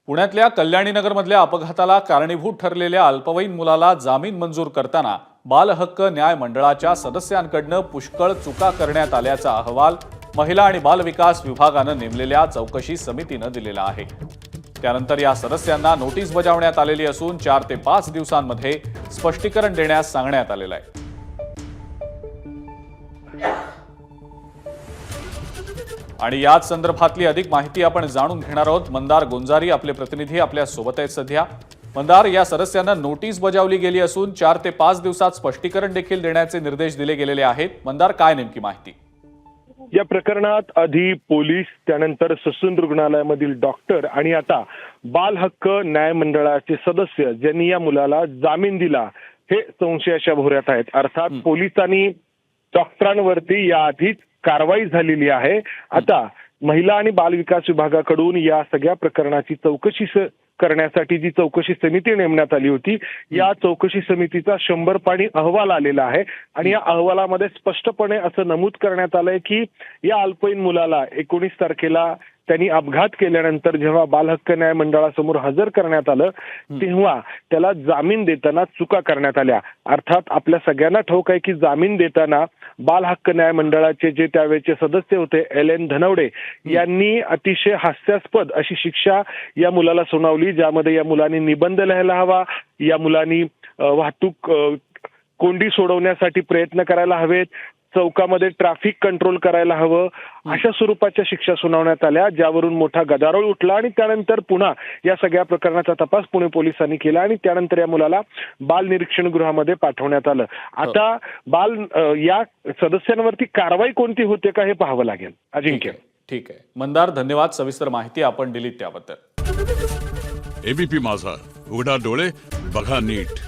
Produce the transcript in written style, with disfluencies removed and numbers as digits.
पुण्यातल्या कल्याणीनगरमधल्या अपघाताला कारणीभूत ठरलेल्या अल्पवयीन मुलाला जामीन मंजूर करताना बालहक्क न्याय मंडळाच्या सदस्यांकडून पुष्कळ चुका करण्यात आल्याचा अहवाल महिला आणि बालविकास विभागानं नेमलेल्या चौकशी समितीनं दिलेला आहे। त्यानंतर या सदस्यांना नोटीस बजावण्यात आलेली असून 4 ते 5 दिवसांमध्ये स्पष्टीकरण देण्यास सांगण्यात आलेलं आहे। आणि याच संदर्भातली अधिक माहिती आपण जाणून घेणार आहोत। मंदार गोंजारी आपले प्रतिनिधी आपल्या सोबत आहेत सध्या। मंदार, या सदस्यांना नोटीस बजावली गेली असून 4 ते 5 दिवसात स्पष्टीकरण देखील देण्याचे निर्देश दिले गेलेले आहेत। मंदार, काय नेमकी माहिती? या प्रकरणात आधी पोलीस, त्यानंतर ससून रुग्णालयामधील डॉक्टर आणि आता बाल हक्क न्याय मंडळाचे सदस्य ज्यांनी या मुलाला जामीन दिला हे संशयाच्या भोवऱ्यात आहेत। अर्थात पोलिसांनी डॉक्टरांवरती याआधीच कारवाई झालेली आहे। आता महिला आणि बालविकास विभागाकडून या सगळ्या प्रकरणाची चौकशी करण्यासाठी जी चौकशी समिती नेमण्यात आली होती, या चौकशी समितीचा 100 पानी अहवाल आलेला आहे आणि या अहवालामध्ये स्पष्टपणे असं नमूद करण्यात आलंय की या अल्पवयीन मुलाला 19 तारखेला त्यांनी अपघात केल्यानंतर जेव्हा बाल हक्क न्याय मंडळासमोर हजर करण्यात आलं तेव्हा त्याला जामीन देताना चुका करण्यात आल्या। अर्थात आपल्या सगळ्यांना ठाऊक आहे की जामीन देताना बाल हक्क न्याय मंडळाचे जे त्यावेळेचे सदस्य होते LN धनवडे यांनी अतिशय हास्यास्पद अशी शिक्षा या मुलाला सुनावली, ज्यामध्ये या मुलांनी निबंध लिहायला हवा, या मुलांनी वाहतूक कोंडी सोडवण्यासाठी प्रयत्न करायला हवेत, चौकामध्ये ट्रॅफिक कंट्रोल करायला हवं, अशा स्वरूपाच्या शिक्षा सुनावण्यात आल्या, ज्यावरून मोठा गदारोळ उठला आणि त्यानंतर पुन्हा या सगळ्या प्रकरणाचा तपास पुणे पोलिसांनी केला आणि त्यानंतर या मुलाला बाल निरीक्षण गृहामध्ये पाठवण्यात आलं। आता या सदस्यांवरती कारवाई कोणती होते का हे पाहावं लागेल। अजिंक्य, ठीक आहे मंदार, धन्यवाद सविस्तर माहिती आपण दिलीत त्याबद्दल। एबीपी माझा, उघडा डोळे बघा नीट।